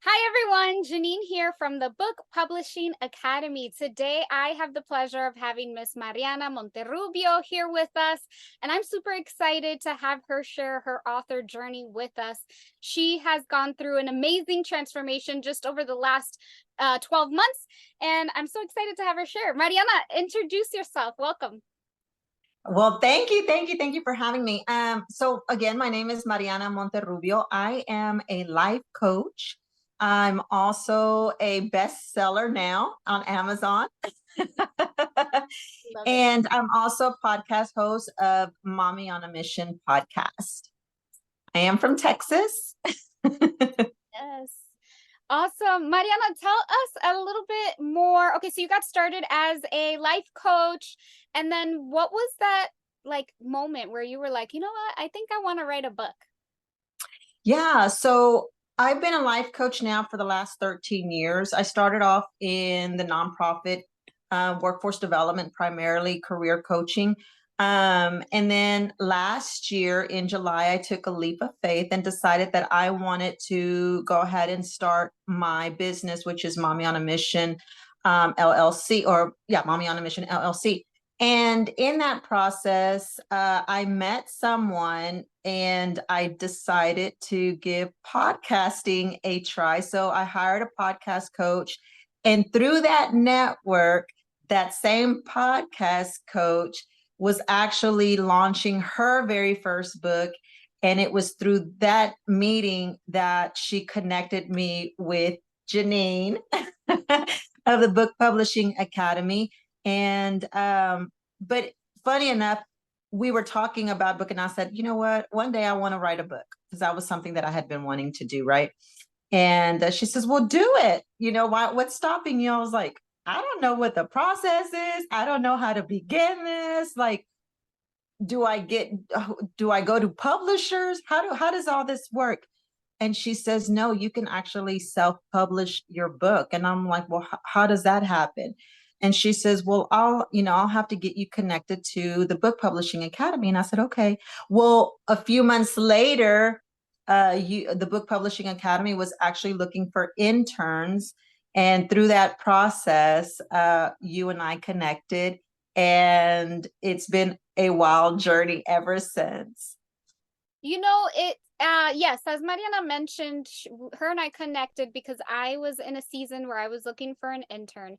Hi, everyone. Janine here from the Book Publishing Academy. Today, I have the pleasure of having Miss Mariana Monterrubio here with us, and I'm super excited to have her share her author journey with us. She has gone through an amazing transformation just over the last 12 months, and I'm so excited to have her share. Mariana, introduce yourself. Welcome. Well, thank you for having me. So again, my name is Mariana Monterrubio. I am a life coach. I'm also a bestseller now on Amazon. Love it. And I'm also a podcast host of Mommy on a Mission podcast. I am from Texas. Yes. Awesome. Mariana, tell us a little bit more. Okay, so you got started as a life coach, and then what was that like moment where you were like, you know what, I think I want to write a book? Yeah, so I've been a life coach now for the last 13 years. I started off in the nonprofit workforce development, primarily career coaching. And then last year in July, I took a leap of faith and decided that I wanted to go ahead and start my business, which is Mommy on a Mission LLC, or yeah, Mommy on a Mission LLC. And in that process, I met someone and I decided to give podcasting a try. So I hired a podcast coach. And through that network, that same podcast coach was actually launching her very first book. And it was through that meeting that she connected me with Janine of the Book Publishing Academy. And but funny enough, we were talking about book, and I said, you know what, one day I want to write a book, because that was something that I had been wanting to do, right? And she says, well, do it. What's stopping you? I was like, I don't know what the process is. I don't know how to begin this. Like, do I go to publishers? How does all this work? And she says, no, you can actually self-publish your book. And I'm like, well, how does that happen? And she says, well, I'll have to get you connected to the Book Publishing Academy. And I said, okay. Well, a few months later, the Book Publishing Academy was actually looking for interns. And through that process, you and I connected, and it's been a wild journey ever since. Yes, as Mariana mentioned, her and I connected because I was in a season where I was looking for an intern.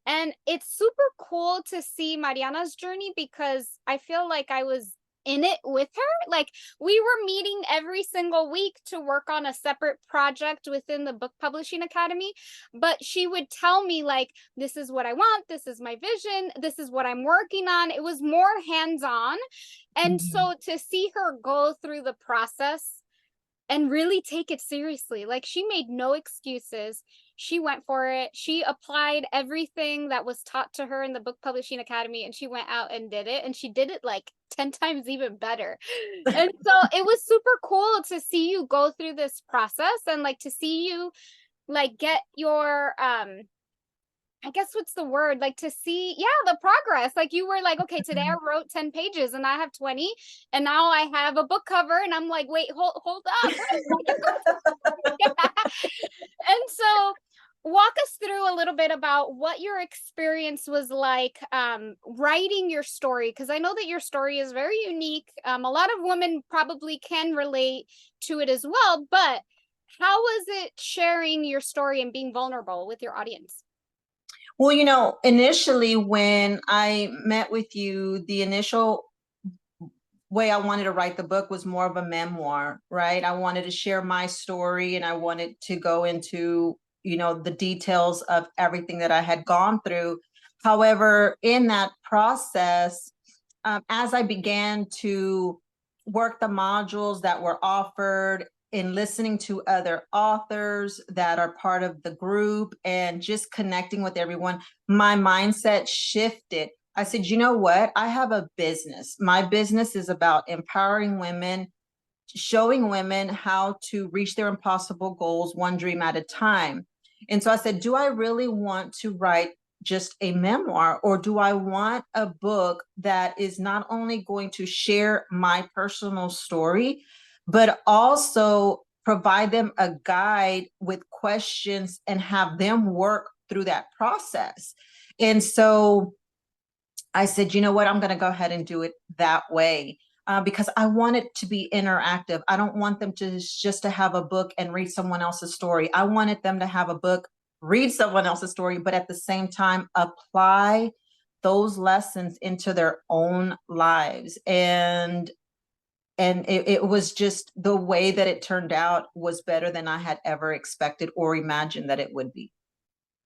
And it's super cool to see Mariana's journey because I feel like I was in it with her. Like, we were meeting every single week to work on a separate project within the Book Publishing Academy, but she would tell me, like, this is what I want, this is my vision, this is what I'm working on. It was more hands-on. And so to see her go through the process and really take it seriously, like, she made no excuses. She went for it. She applied everything that was taught to her in the Book Publishing Academy, and she went out and did it, and she did it like 10 times even better. And so it was super cool to see you go through this process, and like to see you like get your I guess what's the word? Like, to see, yeah, the progress. Like, you were like, okay, today I wrote 10 pages and I have 20, and now I have a book cover, and I'm like, wait, hold up. And so walk us through a little bit about what your experience was like writing your story, because I know that your story is very unique. A lot of women probably can relate to it as well, but how was it sharing your story and being vulnerable with your audience? Well, initially when I met with you, the initial way I wanted to write the book was more of a memoir, right? I wanted to share my story, and I wanted to go into, the details of everything that I had gone through. However, in that process, as I began to work the modules that were offered, in listening to other authors that are part of the group and just connecting with everyone, my mindset shifted. I said, you know what? I have a business. My business is about empowering women, showing women how to reach their impossible goals one dream at a time. And so I said, do I really want to write just a memoir, or do I want a book that is not only going to share my personal story, but also provide them a guide with questions and have them work through that process. And so I said, you know what, I'm going to go ahead and do it that way. Because I want it to be interactive. I don't want them to just to have a book and read someone else's story. I wanted them to have a book, read someone else's story, but at the same time apply those lessons into their own lives. And it was just the way that it turned out was better than I had ever expected or imagined that it would be.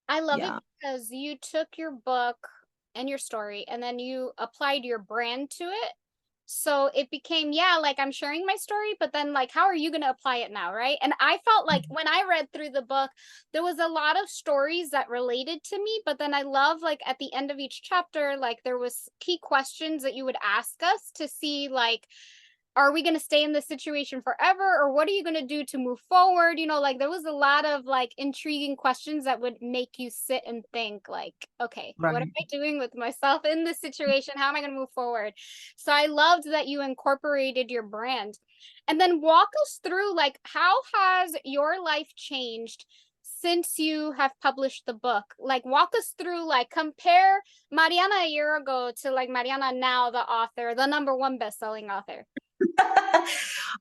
I love it Yeah. because you took your book and your story and then you applied your brand to it. So it became, yeah, like I'm sharing my story, but then like, how are you going to apply it now? Right. And I felt like when I read through the book, there was a lot of stories that related to me, but then I love like at the end of each chapter, like there was key questions that you would ask us to see like, are we going to stay in this situation forever or what are you going to do to move forward? You know, like there was a lot of like intriguing questions that would make you sit and think like, okay, what am Right. I doing with myself in this situation? How am I going to move forward? So I loved that you incorporated your brand. And then walk us through like how has your life changed since you have published the book? Like walk us through, like compare Mariana a year ago to like Mariana now, the author, the number one best-selling author.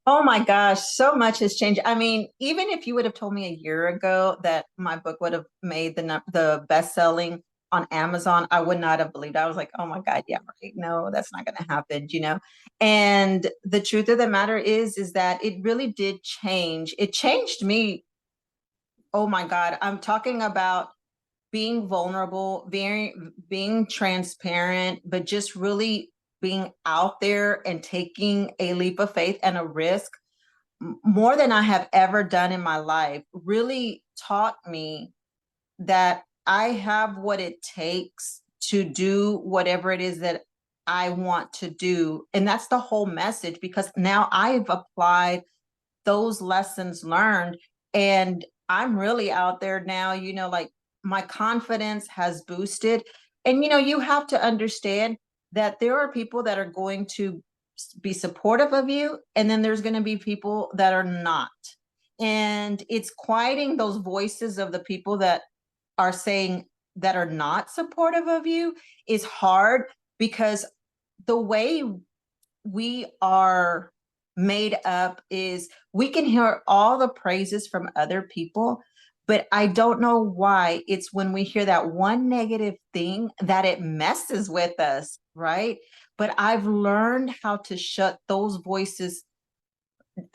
Oh my gosh, so much has changed. I mean, even if you would have told me a year ago that my book would have made the best selling on Amazon, I would not have believed. I was like, oh my God, yeah, right. No, that's not going to happen, you know. And the truth of the matter is that it really did change. It changed me. Oh my God, I'm talking about being vulnerable, being transparent, but just really being out there and taking a leap of faith and a risk more than I have ever done in my life really taught me that I have what it takes to do whatever it is that I want to do. And that's the whole message because now I've applied those lessons learned and I'm really out there now, you know, like my confidence has boosted. And, you know, you have to understand that there are people that are going to be supportive of you, and then there's going to be people that are not. And it's quieting those voices of the people that are saying that are not supportive of you is hard because the way we are made up is we can hear all the praises from other people, but I don't know why it's when we hear that one negative thing that it messes with us, right? But I've learned how to shut those voices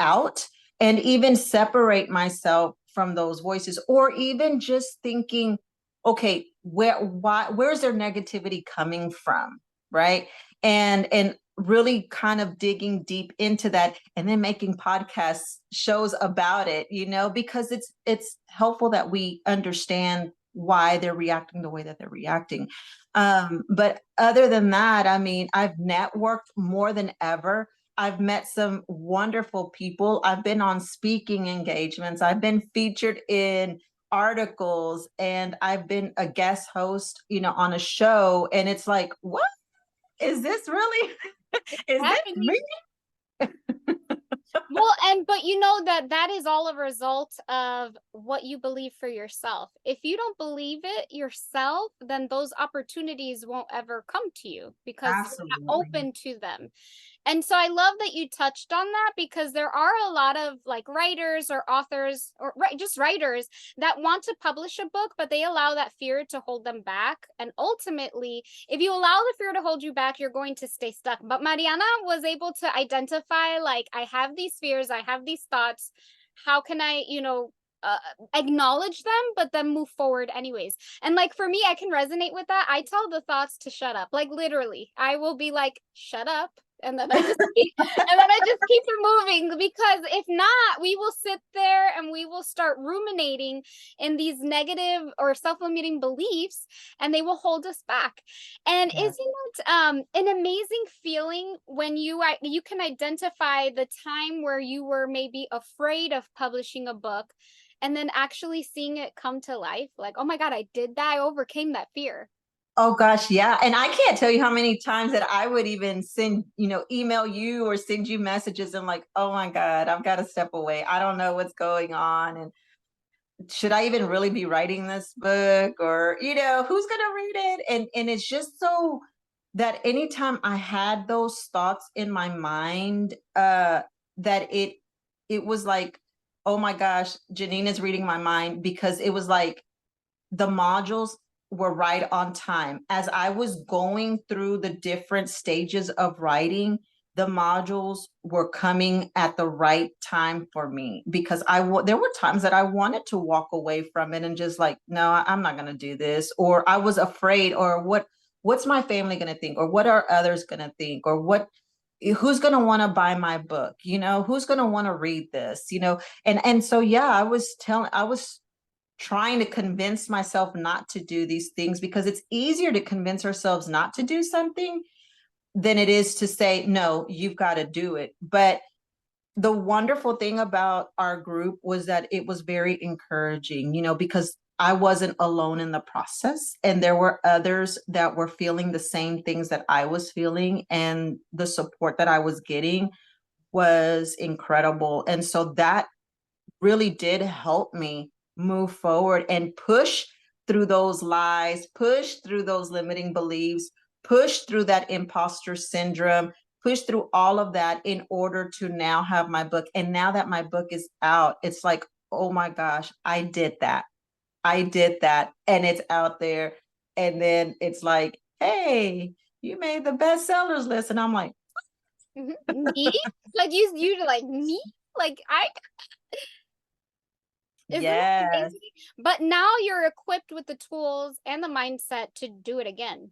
out and even separate myself from those voices, or even just thinking, okay, where's their negativity coming from, right? And really kind of digging deep into that and then making podcast shows about it, you know, because it's helpful that we understand why they're reacting the way that they're reacting. But other than that, I mean, I've networked more than ever. I've met some wonderful people. I've been on speaking engagements. I've been featured in articles and I've been a guest host, you know, on a show. And it's like, what is this really? Is this Happening. me? Well, and but you know that that is all a result of what you believe for yourself. If you don't believe it yourself, then those opportunities won't ever come to you because you're not Absolutely. open to them. And so I love that you touched on that because there are a lot of like writers or authors or just writers that want to publish a book, but they allow that fear to hold them back. And ultimately, if you allow the fear to hold you back, you're going to stay stuck. But Mariana was able to identify, like, I have these fears, I have these thoughts. How can I, uh, acknowledge them, but then move forward anyways. And like for me, I can resonate with that. I tell the thoughts to shut up. Like literally, I will be like, shut up. And then I just keep, and then I just keep it moving because if not, we will sit there and we will start ruminating in these negative or self-limiting beliefs and they will hold us back. And Yeah. isn't it an amazing feeling when you can identify the time where you were maybe afraid of publishing a book and then actually seeing it come to life? Like, oh my God, I did that. I overcame that fear. Oh gosh, yeah. And I can't tell you how many times that I would even send, email you or send you messages and like, oh my God, I've got to step away. I don't know what's going on. And should I even really be writing this book? Or, who's gonna read it? And it's just so that anytime I had those thoughts in my mind, that it was like, oh my gosh, Janine is reading my mind, because it was like the modules were right on time. As I was going through the different stages of writing, the modules were coming at the right time for me, because there were times that I wanted to walk away from it and just like, no, I'm not going to do this, or I was afraid, or what's my family going to think, or what are others going to think, or who's going to want to buy my book, who's going to want to read this, and so yeah, I was trying to convince myself not to do these things, because it's easier to convince ourselves not to do something than it is to say, no, you've got to do it. But the wonderful thing about our group was that it was very encouraging, because I wasn't alone in the process, and there were others that were feeling the same things that I was feeling, and the support that I was getting was incredible. And so that really did help me move forward and push through those lies, push through those limiting beliefs, push through that imposter syndrome, push through all of that in order to now have my book. And now that my book is out, it's like, oh my gosh, I did that. I did that. And it's out there. And then it's like, hey, you made the bestsellers list. And I'm like, Me? Like you like me? Like I isn't that yes. amazing? But now you're equipped with the tools and the mindset to do it again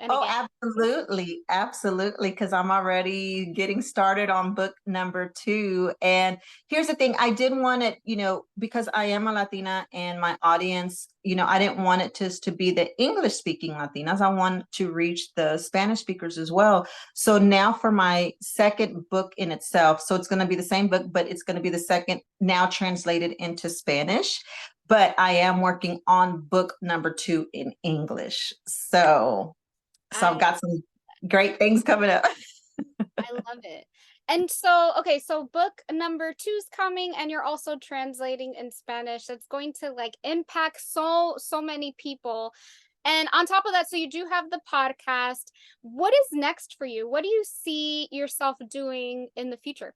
and Oh, again. absolutely. Absolutely. Because I'm already getting started on book number 2. And here's the thing, I didn't want it, because I am a Latina and my audience, I didn't want it just to be the English speaking Latinas. I want to reach the Spanish speakers as well. So now for my second book in itself, so it's going to be the same book, but it's going to be the second now translated into Spanish. But I am working on book number 2 in English. So I've I got some great things coming up. I love it. And so, okay, so book number two's coming, and you're also translating in Spanish. That's going to like impact so many people. And on top of that, so you do have the podcast. What is next for you? What do you see yourself doing in the future?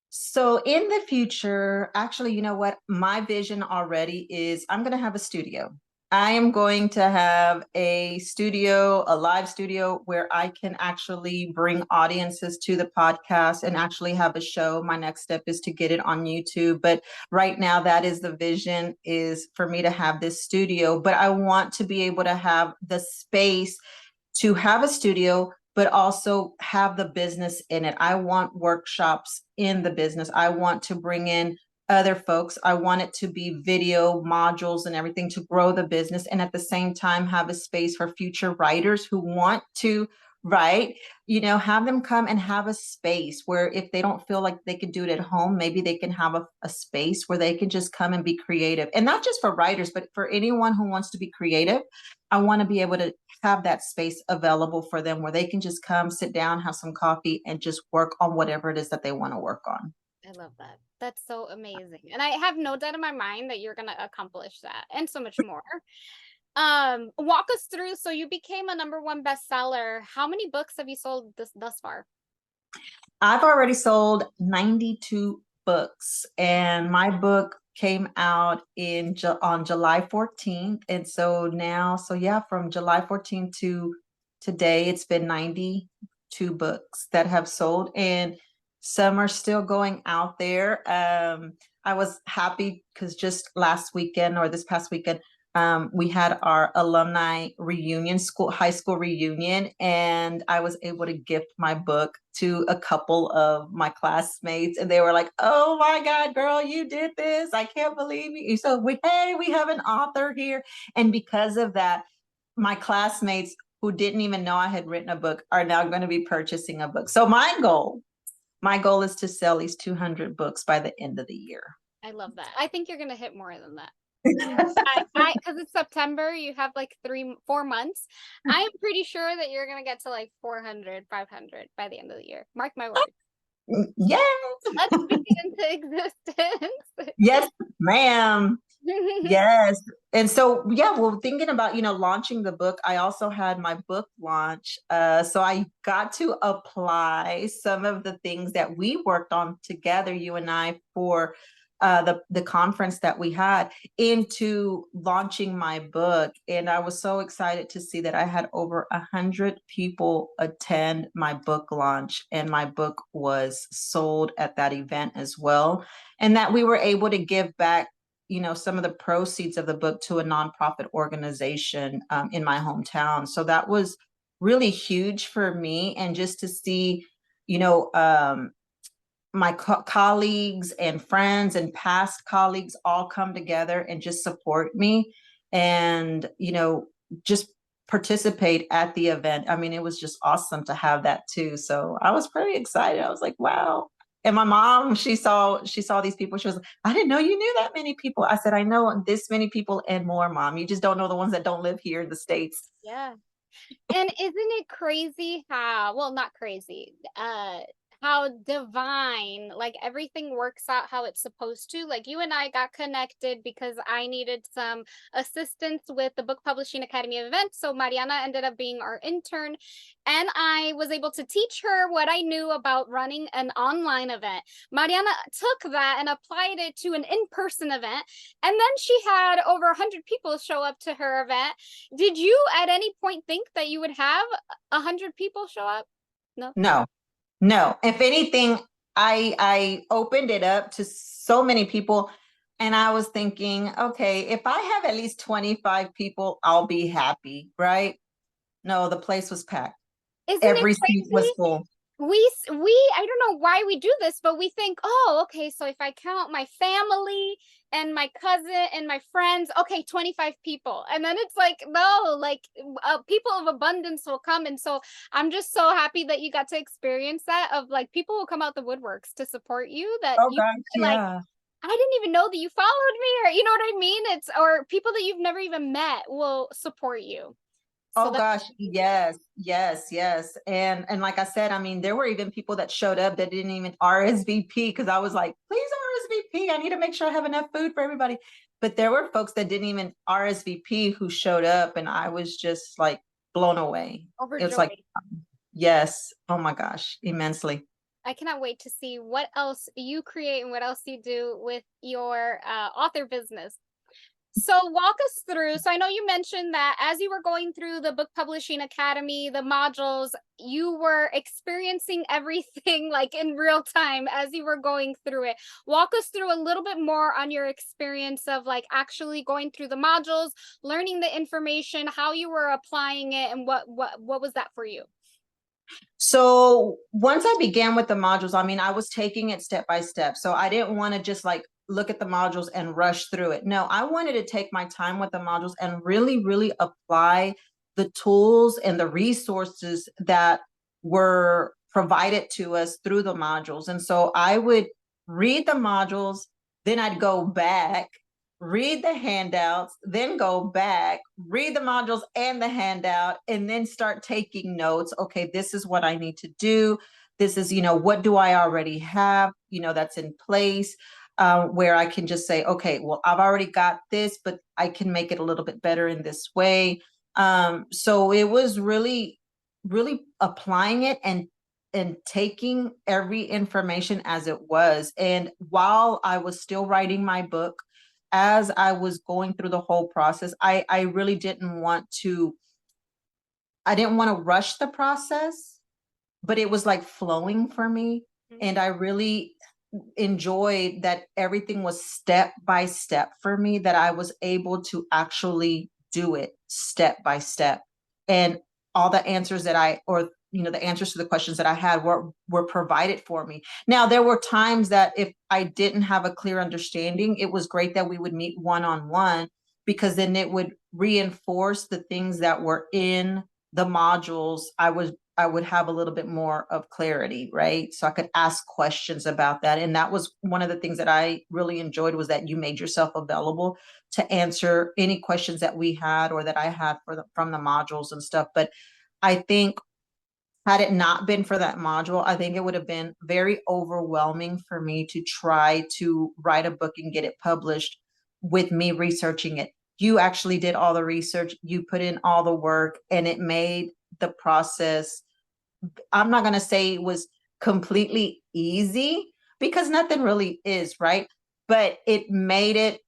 So in the future, actually, you know what? My vision already is I'm going to have a studio. I am going to have a studio, a live studio where I can actually bring audiences to the podcast and actually have a show. My next step is to get it on YouTube. But right now, that is the vision, is for me to have this studio. But I want to be able to have the space to have a studio, but also have the business in it. I want workshops in the business. I want to bring in other folks. I want it to be video modules and everything to grow the business. And at the same time, have a space for future writers who want to write, have them come and have a space where if they don't feel like they could do it at home, maybe they can have a space where they can just come and be creative. And not just for writers, but for anyone who wants to be creative. I want to be able to have that space available for them where they can just come, sit down, have some coffee, and just work on whatever it is that they want to work on. I love that. That's so amazing. And I have no doubt in my mind that you're going to accomplish that and so much more. Walk us through, so you became a #1 bestseller. How many books have you sold thus far? I've already sold 92 books, and my book came out on July 14th. And so yeah, from July 14th to today, it's been 92 books that have sold, and some are still going out there. I was happy because just last weekend, or this past weekend, we had our alumni reunion, high school reunion, and I was able to gift my book to a couple of my classmates, and they were like, "Oh my God, girl, you did this! I can't believe you!" So we have an author here, and because of that, my classmates who didn't even know I had written a book are now going to be purchasing a book. So my goal is to sell these 200 books by the end of the year. I love that. I think you're going to hit more than that. Because it's September, you have like 4 months. I am pretty sure that you're gonna get to like 400, 500 by the end of the year. Mark my words. Yes. Let's speak it into existence. Yes, ma'am. Yes. And so, yeah, well, thinking about, launching the book, I also had my book launch. So I got to apply some of the things that we worked on together, you and I, for the conference that we had into launching my book. And I was so excited to see that I had over 100 people attend my book launch, and my book was sold at that event as well. And that we were able to give back some of the proceeds of the book to a nonprofit organization in my hometown. So that was really huge for me. And just to see, you know, um, my colleagues and friends and past colleagues all come together and just support me and, just participate at the event. I mean, it was just awesome to have that too. So I was pretty excited. I was like, wow. And my mom, she saw these people. She was like, I didn't know you knew that many people. I said, I know this many people and more, Mom. You just don't know the ones that don't live here in the States. Yeah. And isn't it crazy how, well, not crazy, how divine, like everything works out how it's supposed to. Like you and I got connected because I needed some assistance with the Book Publishing Academy event. So Mariana ended up being our intern, and I was able to teach her what I knew about running an online event. Mariana took that and applied it to an in-person event, and then she had over 100 people show up to her event. Did you at any point think that you would have 100 people show up? No. No, no. If anything, I opened it up to so many people, and I was thinking, okay, if I have at least 25 people, I'll be happy, right? No, the place was packed. Isn't it Every seat was crazy? full. I don't know why we do this, but we think, oh, okay, so if I count my family and my cousin and my friends, okay, 25 people. And then it's like, no, like people of abundance will come. And so I'm just so happy that you got to experience that, of like people will come out the woodworks to support you, that Oh you gosh, like, yeah. I didn't even know that you followed me, or you know what I mean? It's, or people that you've never even met will support you. So Oh that's gosh, yes, yes, yes. And like I said, I mean, there were even people that showed up that didn't even RSVP, because I was like, please RSVP. I need to make sure I have enough food for everybody. But there were folks that didn't even RSVP who showed up, and I was just like blown away. It was like, overjoyed. yes, oh my gosh, immensely. I cannot wait to see what else you create and what else you do with your author business. So walk us through. So I know you mentioned that as you were going through the Book Publishing Academy, the modules, you were experiencing everything like in real time as you were going through it. Walk us through a little bit more on your experience of like actually going through the modules, learning the information, how you were applying it, and what was that for you? So once I began with the modules, I mean, I was taking it step by step. So I didn't want to just like look at the modules and rush through it. No, I wanted to take my time with the modules and really, really apply the tools and the resources that were provided to us through the modules. And so I would read the modules, then I'd go back, read the handouts, then go back, read the modules and the handout, and then start taking notes. Okay, this is what I need to do. This is, what do I already have, that's in place, where I can just say, okay, well, I've already got this, but I can make it a little bit better in this way. So it was really, really applying it and taking every information as it was. And while I was still writing my book, as I was going through the whole process, I really didn't want to, I didn't want to rush the process, but it was like flowing for me. And I really enjoyed that everything was step by step for me, that I was able to actually do it step by step. And all the answers that the answers to the questions that I had were provided for me. Now, there were times that if I didn't have a clear understanding, it was great that we would meet one-on-one, because then it would reinforce the things that were in the modules. I would have a little bit more of clarity, right? So I could ask questions about that. And that was one of the things that I really enjoyed, was that you made yourself available to answer any questions that we had or that I had from the modules and stuff. But I think had it not been for that module, I think it would have been very overwhelming for me to try to write a book and get it published with me researching it. You actually did all the research, you put in all the work, and it made the process, I'm not going to say it was completely easy, because nothing really is, right? But it made it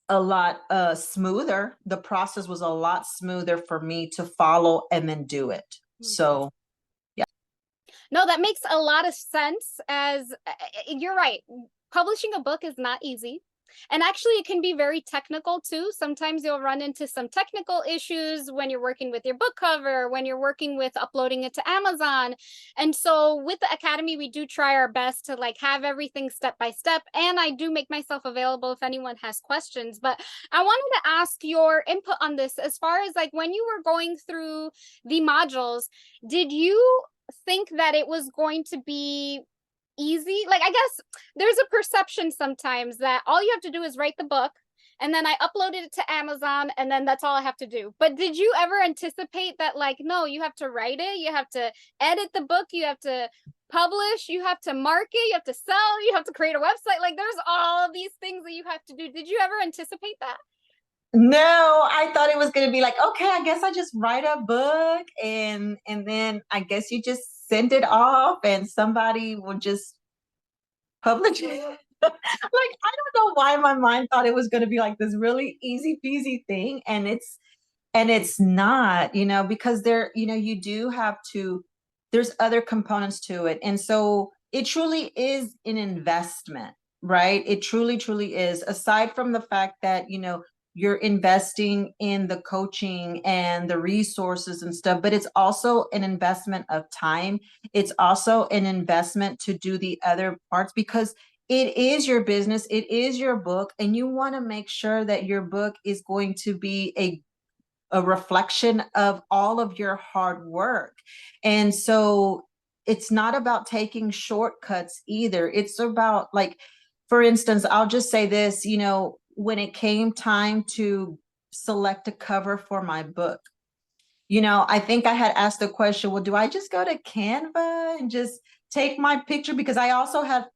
a lot smoother. The process was a lot smoother for me to follow and then do it. So no, that makes a lot of sense. As you're right, publishing a book is not easy. And actually, it can be very technical too. Sometimes you'll run into some technical issues when you're working with your book cover, when you're working with uploading it to Amazon. And so with the Academy, we do try our best to like have everything step by step. And I do make myself available if anyone has questions. But I wanted to ask your input on this as far as like when you were going through the modules, did you think that it was going to be easy? Like, I guess there's a perception sometimes that all you have to do is write the book and then I uploaded it to Amazon and then that's all I have to do. But did you ever anticipate that, like, no, you have to write it, you have to edit the book, you have to publish, you have to market, you have to sell, you have to create a website? Like, there's all of these things that you have to do. Did you ever anticipate that? no, I thought it was going to be like, okay, I guess I just write a book, and then I guess you just send it off and somebody will just publish it. Like, I don't know why my mind thought it was going to be like this really easy peasy thing, and it's not, because there, you do have to, there's other components to it. And so it truly is an investment, right? It truly, truly is. Aside from the fact that, you're investing in the coaching and the resources and stuff, but it's also an investment of time. It's also an investment to do the other parts, because it is your business, it is your book, and you want to make sure that your book is going to be a reflection of all of your hard work. And so it's not about taking shortcuts either. It's about, like, for instance, I'll just say this, when it came time to select a cover for my book, I think I had asked the question, well, do I just go to Canva and just take my picture? Because I also have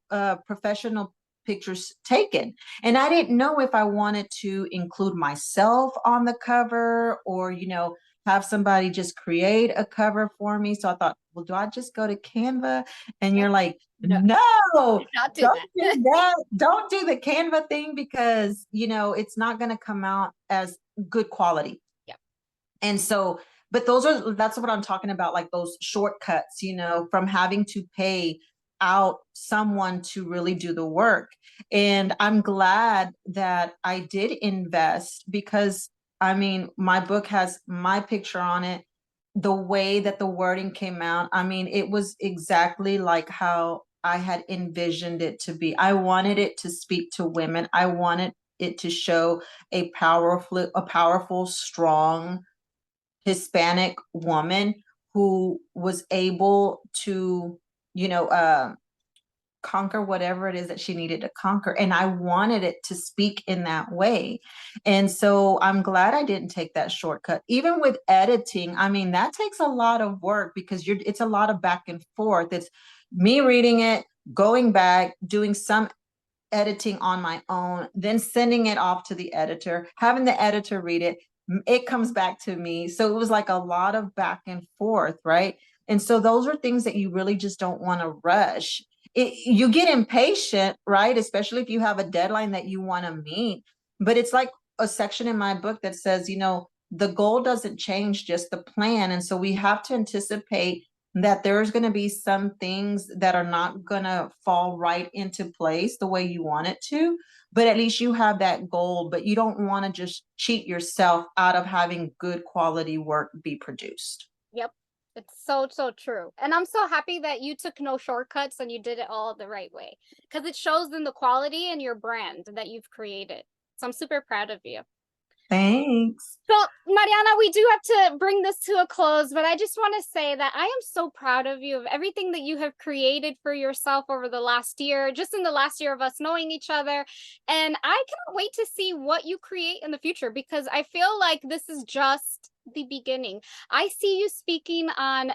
professional pictures taken. And I didn't know if I wanted to include myself on the cover, or, have somebody just create a cover for me. So I thought, well, do I just go to Canva? And you're like, No, no, not do don't that. do that. Don't do the Canva thing, because, it's not going to come out as good quality. Yeah. And so, but that's what I'm talking about, like those shortcuts, from having to pay out someone to really do the work. And I'm glad that I did invest, because I mean, my book has my picture on it. The way that the wording came out, I mean, it was exactly like how I had envisioned it to be. I wanted it to speak to women. I wanted it to show a powerful, strong Hispanic woman who was able to, you know, uh, conquer whatever it is that she needed to conquer. And I wanted it to speak in that way. And so I'm glad I didn't take that shortcut. Even with editing, I mean, that takes a lot of work, because it's a lot of back and forth. It's me reading it, going back, doing some editing on my own, then sending it off to the editor, having the editor read it. It comes back to me. So it was like a lot of back and forth, right? And so those are things that you really just don't want to rush. You get impatient, right? Especially if you have a deadline that you want to meet. But it's like a section in my book that says, the goal doesn't change, just the plan. And so we have to anticipate that there's going to be some things that are not going to fall right into place the way you want it to, but at least you have that goal. But you don't want to just cheat yourself out of having good quality work be produced. Yep. It's so, so true. And I'm so happy that you took no shortcuts and you did it all the right way, because it shows in the quality and your brand that you've created. So I'm super proud of you. Thanks. So, Mariana, we do have to bring this to a close, but I just want to say that I am so proud of you, of everything that you have created for yourself over the last year, just in the last year of us knowing each other. And I cannot wait to see what you create in the future, because I feel like this is just the beginning. I see you speaking on,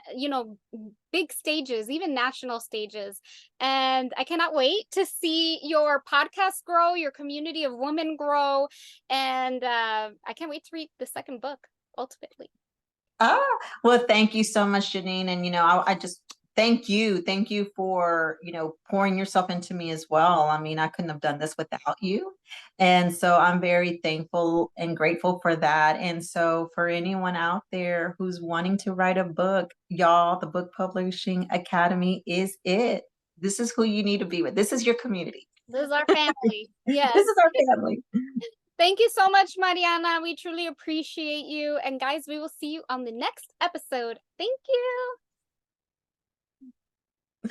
big stages, even national stages. And I cannot wait to see your podcast grow, your community of women grow. And I can't wait to read the second book, ultimately. Ah, well, thank you so much, Janine. And, I just thank you. Thank you for, pouring yourself into me as well. I mean, I couldn't have done this without you. And so I'm very thankful and grateful for that. And so for anyone out there who's wanting to write a book, y'all, the Book Publishing Academy is it. This is who you need to be with. This is your community. This is our family. Yes. This is our family. Thank you so much, Mariana. We truly appreciate you. And guys, we will see you on the next episode. Thank you.